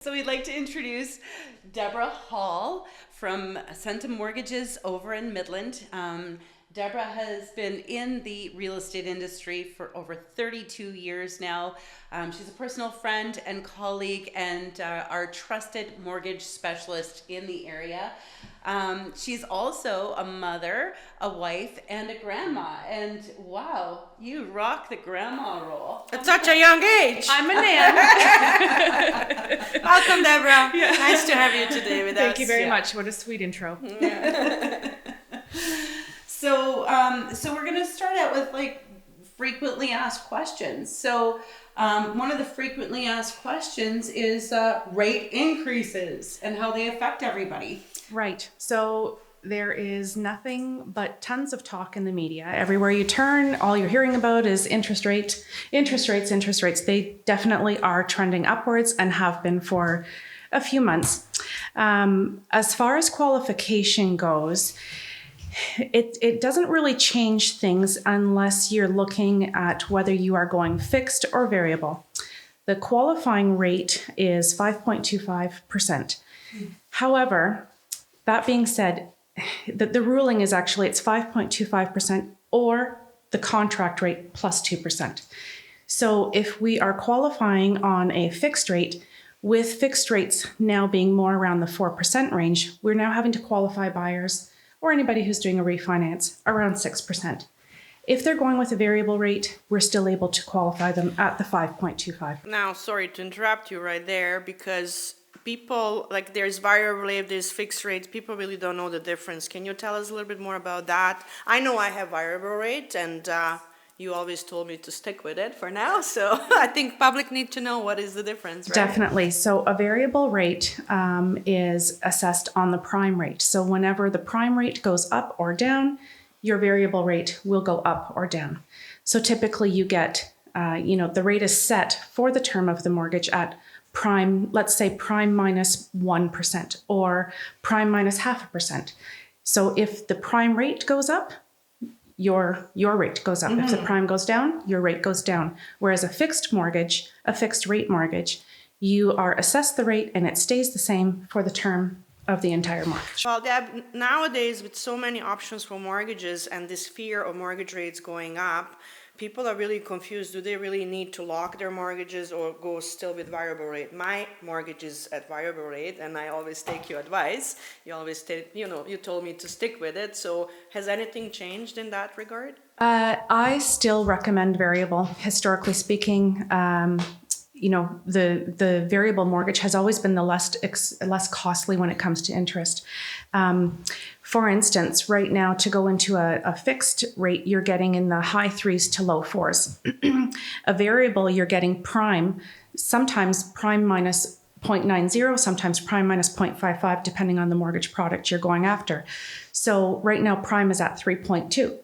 So we'd like to introduce Deborah Hall from Centum Mortgages over in Midland. Deborah has been in the real estate industry for over 32 years now. She's a personal friend and colleague and our trusted mortgage specialist in the area. She's also a mother, a wife, and a grandma. And wow, you rock the grandma role. At such a young age. I'm a nan. Welcome, Deborah. Yeah. Nice to have you today with us. Thank you very much. What a sweet intro. So we're going to start out with frequently asked questions. So one of the frequently asked questions is rate increases and how they affect everybody. Right. So there is nothing but tons of talk in the media. Everywhere you turn, all you're hearing about is interest rates. They definitely are trending upwards and have been for a few months. As far as qualification goes, it doesn't really change things unless you're looking at whether you are going fixed or variable. The qualifying rate is 5.25%. However, that being said, the ruling is actually it's 5.25% or the contract rate plus 2%. So if we are qualifying on a fixed rate, with fixed rates now being more around the 4% range, we're now having to qualify buyers or anybody who's doing a refinance around 6%. If they're going with a variable rate, we're still able to qualify them at the 5.25. Now, sorry to interrupt you right there, because people, there's variable rate, there's fixed rates, people really don't know the difference. Can you tell us a little bit more about that? I know I have variable rate, and you always told me to stick with it for now, so I think public need to know what is the difference, right? Definitely. So a variable rate is assessed on the prime rate. So whenever the prime rate goes up or down, your variable rate will go up or down. So typically you get, the rate is set for the term of the mortgage at prime, let's say prime minus 1% or prime minus 0.5%. So if the prime rate goes up, your rate goes up. Mm-hmm. If the prime goes down, your rate goes down. Whereas a fixed rate mortgage, you are assessed the rate and it stays the same for the term of the entire mortgage. Well, Deb, nowadays with so many options for mortgages and this fear of mortgage rates going up, people are really confused. Do they really need to lock their mortgages or go still with variable rate? My mortgage is at variable rate, and I always take your advice. You always you told me to stick with it. So has anything changed in that regard? I still recommend variable. Historically speaking, the variable mortgage has always been the less costly when it comes to interest. For instance, right now to go into a fixed rate, you're getting in the high 3s to low 4s. A variable, you're getting prime, sometimes prime minus 0.90, sometimes prime minus 0.55, depending on the mortgage product you're going after. So right now, prime is at 3.2.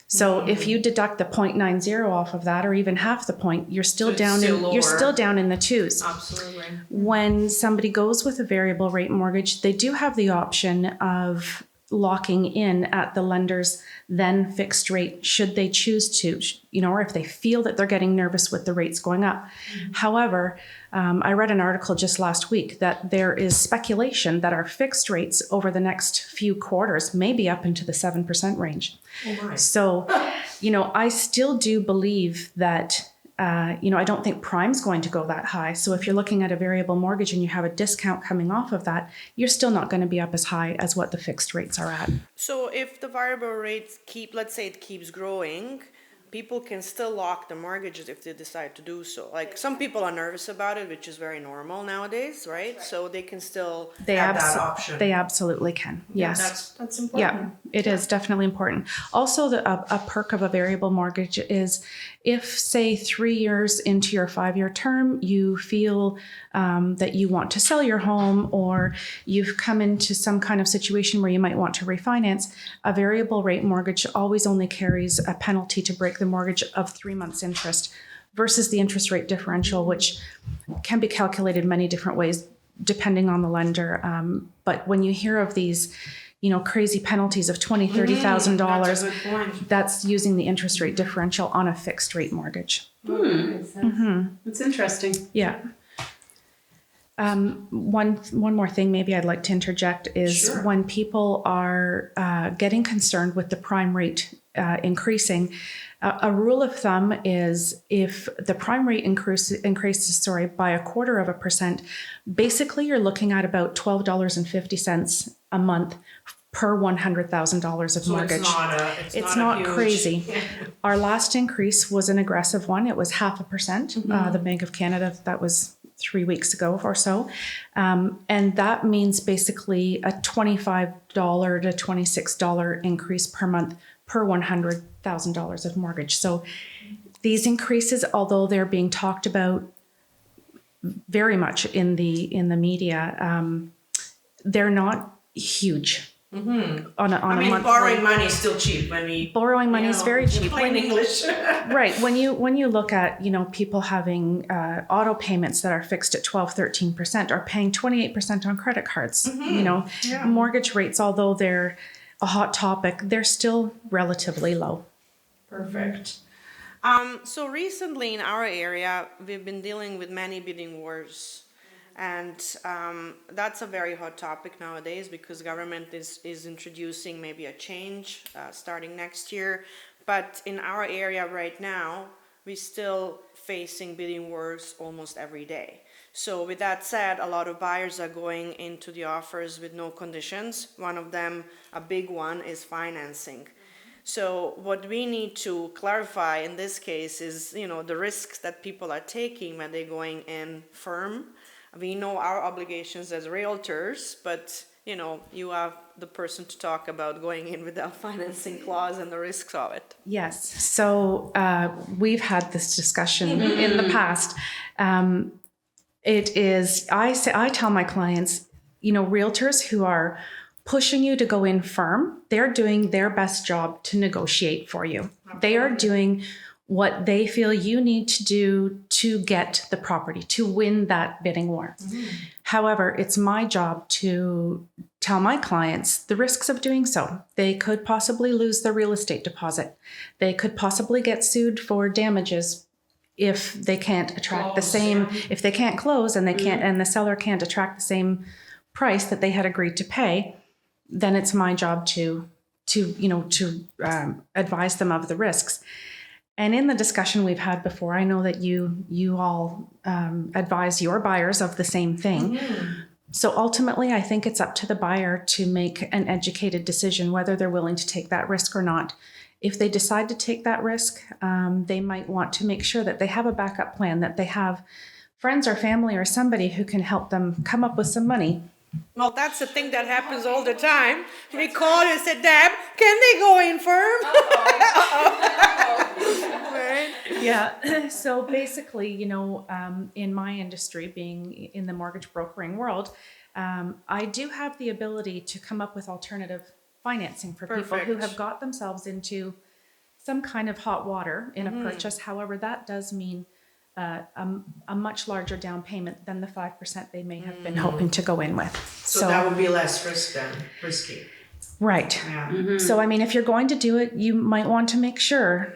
So if you deduct the 0.90 off of that, or even half the point, you're still down in the 2s. Absolutely. When somebody goes with a variable rate mortgage, they do have the option of locking in at the lender's then fixed rate, should they choose to, or if they feel that they're getting nervous with the rates going up. Mm-hmm. However, I read an article just last week that there is speculation that our fixed rates over the next few quarters may be up into the 7% range. Oh my. So, I still do believe that I don't think prime's going to go that high. So if you're looking at a variable mortgage and you have a discount coming off of that, you're still not going to be up as high as what the fixed rates are at. So if the variable rates let's say it keeps growing, people can still lock the mortgages if they decide to do so. Some people are nervous about it, which is very normal nowadays, right? So they can still have that option. They absolutely can. Yes. That's important. Yeah, it is definitely important. Also, a perk of a variable mortgage is if, say, 3 years into your 5-year term, you feel that you want to sell your home or you've come into some kind of situation where you might want to refinance, a variable rate mortgage always only carries a penalty to break the mortgage of 3 months interest versus the interest rate differential, which can be calculated many different ways depending on the lender. But when you hear of these, crazy penalties of $20,000, $30,000, that's using the interest rate differential on a fixed rate mortgage. That's interesting. Yeah. One more thing maybe I'd like to interject is Sure. when people are getting concerned with the prime rate increasing, a rule of thumb is if the prime rate increases by 1/4%, basically you're looking at about $12.50 a month per $100,000 of So mortgage. it's not a huge, crazy. Our last increase was an aggressive one. It was 0.5%. The Bank of Canada, that was 3 weeks ago or so. And that means basically a $25 to $26 increase per month per $100,000 of mortgage. So these increases, although they're being talked about very much in the media, they're not huge. On a monthly. Borrowing money is still cheap when we. Borrowing money is very cheap. Plain English. Right. When you look at, people having auto payments that are fixed at 12-13% or paying 28% on credit cards, mortgage rates, although they're a hot topic, they're still relatively low. Perfect. So recently in our area, we've been dealing with many bidding wars. And that's a very hot topic nowadays because government is introducing maybe a change starting next year. But in our area right now, we're still facing bidding wars almost every day. So with that said, a lot of buyers are going into the offers with no conditions. One of them, a big one, is financing. So what we need to clarify in this case is, the risks that people are taking when they're going in firm. We know our obligations as realtors, but you are the person to talk about going in without financing clause and the risks of it. Yes. So we've had this discussion in the past. I tell my clients, realtors who are pushing you to go in firm, they're doing their best job to negotiate for you. They are doing what they feel you need to do to get the property, to win that bidding war. However, it's my job to tell my clients the risks of doing so. They could possibly lose their real estate deposit. They could possibly get sued for damages if they can't attract if they can't close and they can't, and the seller can't attract the same price that they had agreed to pay, then it's my job to advise them of the risks. And in the discussion we've had before, I know that you all advise your buyers of the same thing. So ultimately, I think it's up to the buyer to make an educated decision whether they're willing to take that risk or not. If they decide to take that risk, they might want to make sure that they have a backup plan, that they have friends or family or somebody who can help them come up with some money. Well, that's the thing that happens all the time. We call you and say, Deb, can they go in firm? Right? Yeah. So basically, in my industry, being in the mortgage brokering world, I do have the ability to come up with alternative financing for people who have got themselves into some kind of hot water in a purchase. However, that does mean a much larger down payment than the 5% they may have been hoping to go in with. So that would be less risky. Right. Yeah. So, if you're going to do it, you might want to make sure,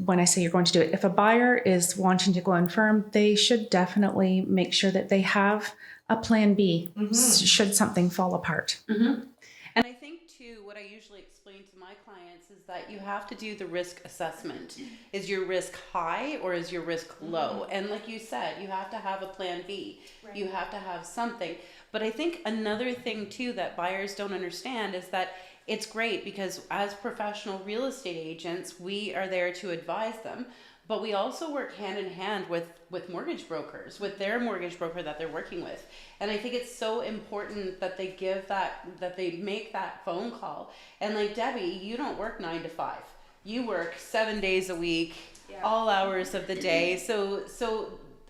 when I say you're going to do it, if a buyer is wanting to go in firm, they should definitely make sure that they have a plan B should something fall apart. And I think too, what I usually explain to my clients is that you have to do the risk assessment. Is your risk high or is your risk low? And like you said, you have to have a plan B. Right. You have to have something. But I think another thing too that buyers don't understand is that it's great because as professional real estate agents, we are there to advise them. But we also work hand in hand with mortgage brokers, with their mortgage broker that they're working with. And I think it's so important that they that they make that phone call. And like Debbie, you don't work 9 to 5. You work 7 days a week, all hours of the day. So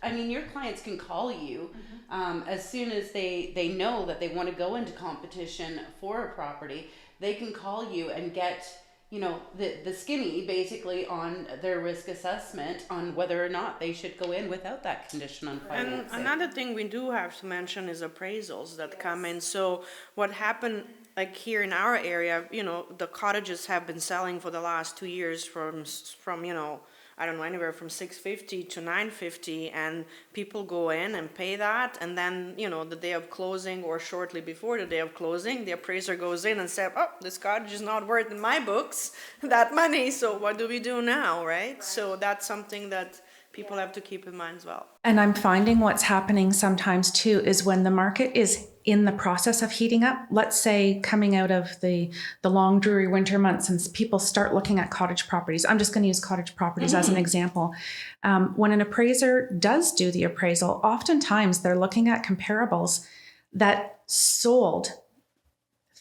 your clients can call you as soon as they know that they want to go into competition for a property. They can call you and get the skinny basically on their risk assessment on whether or not they should go in without that condition on financing. And another thing we do have to mention is appraisals that come in. So what happened like here in our area, the cottages have been selling for the last 2 years from I don't know, anywhere from 650 to 950, and people go in and pay that, and then, you know, the day of closing or shortly before the day of closing, the appraiser goes in and says, oh, this cottage is not worth in my books that money, so what do we do now, right? So that's something that people have to keep in mind as well. And I'm finding what's happening sometimes too is when the market is in the process of heating up, let's say coming out of the long dreary winter months and people start looking at cottage properties. I'm just going to use cottage properties as an example. When an appraiser does do the appraisal, oftentimes they're looking at comparables that sold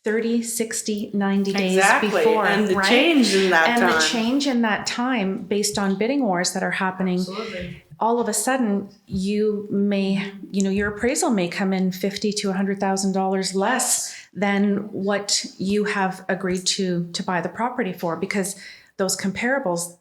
30, 60, 90 days before. And the right? change in that and time. the change in that time based on bidding wars that are happening. Absolutely. All of a sudden, you may, your appraisal may come in $50,000 to $100,000 less than what you have agreed to buy the property for, because those comparables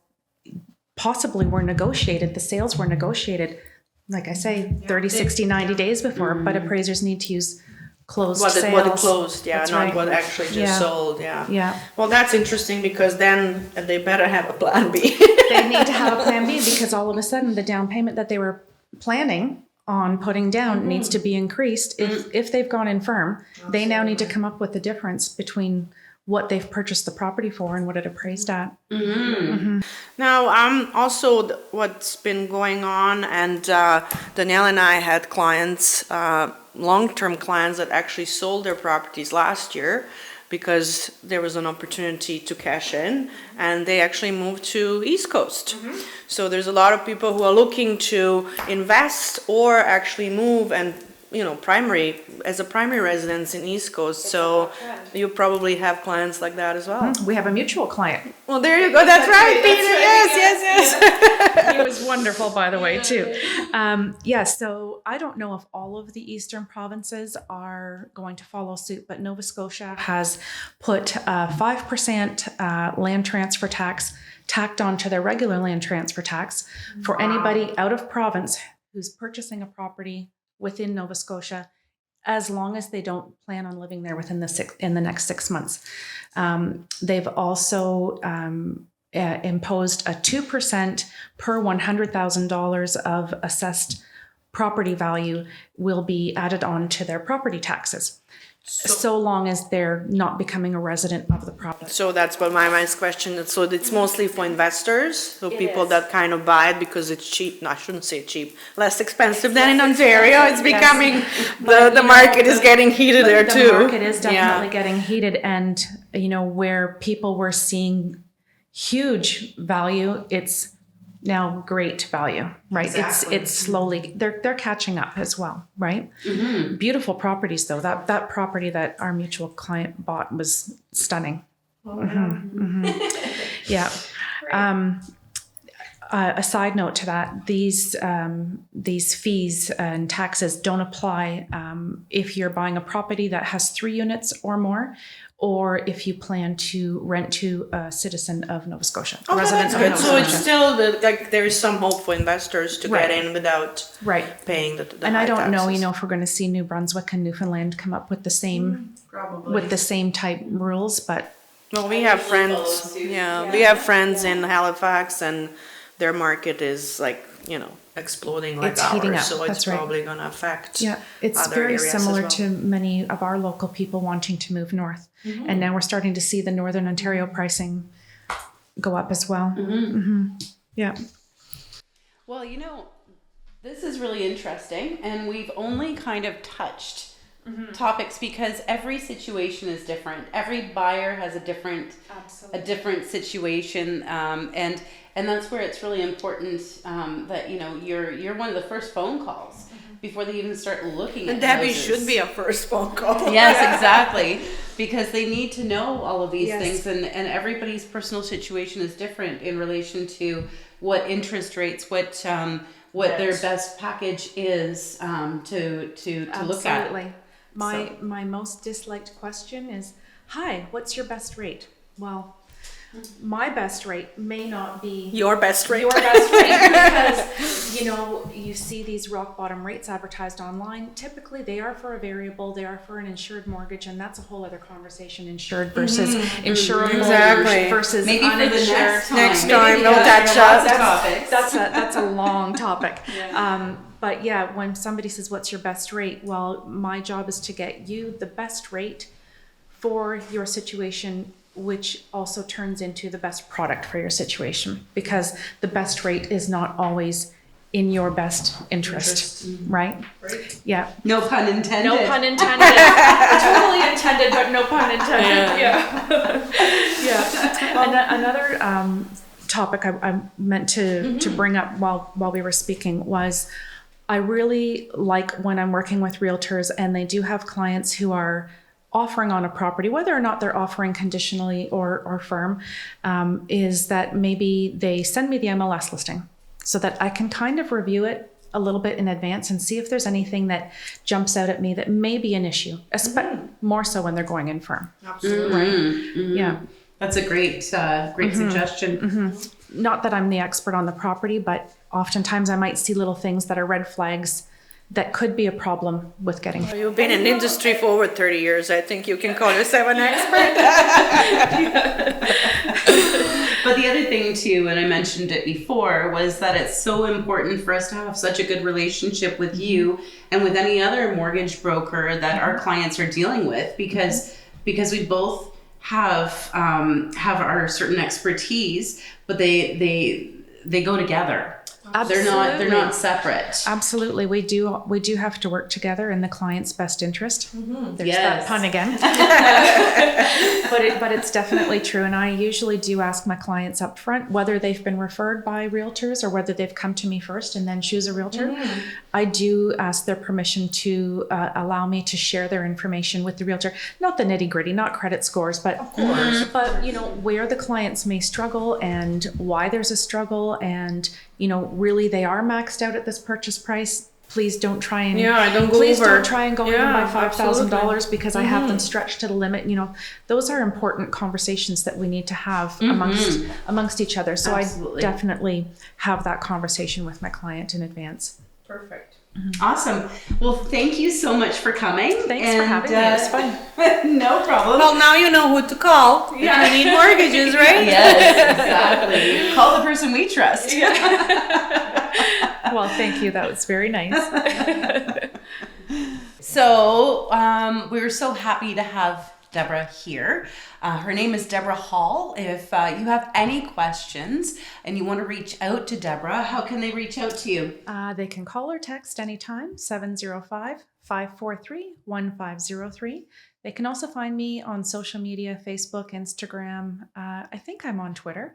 possibly were negotiated. The sales were negotiated, like I say, 30, 60, 90 days before, but appraisers need to use closed sales. What it closed, That's not right. what actually just sold, Yeah. Well, that's interesting, because then they better have a plan B. They need to have a plan B, because all of a sudden the down payment that they were planning on putting down needs to be increased. If they've gone in firm, they now need to come up with the difference between what they've purchased the property for and what it appraised at. Now, also what's been going on, and Danielle and I had clients, long-term clients that actually sold their properties last year because there was an opportunity to cash in, and they actually moved to East Coast. So there's a lot of people who are looking to invest or actually move and as a primary residence in East Coast. So you probably have clients like that as well. We have a mutual client. Well, there you go. That's right, Peter. Yes. He was wonderful, by the way, too. So I don't know if all of the eastern provinces are going to follow suit, but Nova Scotia has put 5% land transfer tax tacked onto their regular land transfer tax for anybody out of province who's purchasing a property within Nova Scotia, as long as they don't plan on living there within the next 6 months. They've also imposed a 2% per $100,000 of assessed property value will be added on to their property taxes, so long as they're not becoming a resident of the property. So that's what my next question is. So it's mostly for investors, so people that kind of buy it because it's cheap. No, I shouldn't say cheap. Less expensive than in Ontario. It's becoming, the market is getting heated there too. The market is definitely getting heated, and where people were seeing huge value, it's now great value, right? Exactly. It's slowly, they're catching up as well, right? Beautiful properties though. That property that our mutual client bought was stunning. Yeah. A side note to that, these fees and taxes don't apply if you're buying a property that has 3 units or more, or if you plan to rent to a citizen of Nova Scotia. Oh, that's good. So it's still there is some hope for investors to get in without paying the and high I don't know, taxes. if we're going to see New Brunswick and Newfoundland come up with the same type rules, but Well, we have friends. We have friends in Halifax, and their market is exploding like It's ours. heating up. So it's That's right. probably going to affect. it's other very areas as similar well. to many of our local people wanting to move north. And now we're starting to see the Northern Ontario pricing go up as well. Yeah. Well, this is really interesting, and we've only kind of touched topics because every situation is different. Every buyer has a different situation, and that's where it's really important that you're one of the first phone calls before they even start looking at Debbie houses. should be a first phone call. Yes, exactly, because they need to know all of these things, and everybody's personal situation is different in relation to what interest rates, what their best package is to look at. Absolutely. My most disliked question is, "Hi, what's your best rate?" Well, my best rate may not be Your best rate. your best rate, because you see these rock bottom rates advertised online. Typically they are for a variable, they are for an insured mortgage, and that's a whole other conversation. Insured versus insurable Exactly. versus Maybe for the uninsured. Next Maybe time, we we'll got catch lots up. of topics. That's a long topic. But yeah, when somebody says, what's your best rate? Well, my job is to get you the best rate for your situation, which also turns into the best product for your situation, because the best rate is not always in your best interest, right? Yeah. No pun intended. No pun intended. Totally intended, but no pun intended. Yeah. And another topic I meant to bring up while we were speaking was, I really like when I'm working with realtors and they do have clients who are offering on a property, whether or not they're offering conditionally or firm, is that maybe they send me the MLS listing so that I can kind of review it a little bit in advance and see if there's anything that jumps out at me that may be an issue, more so when they're going in firm. Absolutely. Right? Yeah. That's a great suggestion. Not that I'm the expert on the property, but oftentimes I might see little things that are red flags that could be a problem with getting. You've been in the industry for over 30 years. I think you can call yourself an expert. But the other thing too, and I mentioned it before, was that it's so important for us to have such a good relationship with you and with any other mortgage broker that our clients are dealing with, because we both have our certain expertise, but they go together. Absolutely. They're not separate. Absolutely. We do have to work together in the client's best interest. There's Yes. that pun again. But it's definitely true. And I usually do ask my clients up front whether they've been referred by realtors or whether they've come to me first and then choose a realtor. I do ask their permission to allow me to share their information with the realtor. Not the nitty gritty, not credit scores, but of course, but where the clients may struggle and why there's a struggle, and really they are maxed out at this purchase price. Please don't try and don't try and go in by $5,000 because I have them stretched to the limit. Those are important conversations that we need to have amongst each other. So Absolutely. I definitely have that conversation with my client in advance. Perfect. Awesome. Well, thank you so much for coming. Thanks for having me. It was fun. No problem. Well, now you know who to call. Yeah. You need mortgages, right? Yes, exactly. Call the person we trust. Well, thank you. That was very nice. So we're so happy to have Deborah here. Her name is Deborah Hall. If you have any questions and you want to reach out to Deborah, how can they reach out to you? They can call or text anytime, 705-543-1503. They can also find me on social media, Facebook, Instagram. I think I'm on Twitter.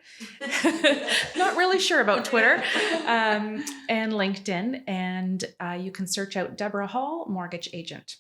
Not really sure about Twitter. And LinkedIn. And you can search out Deborah Hall, mortgage agent.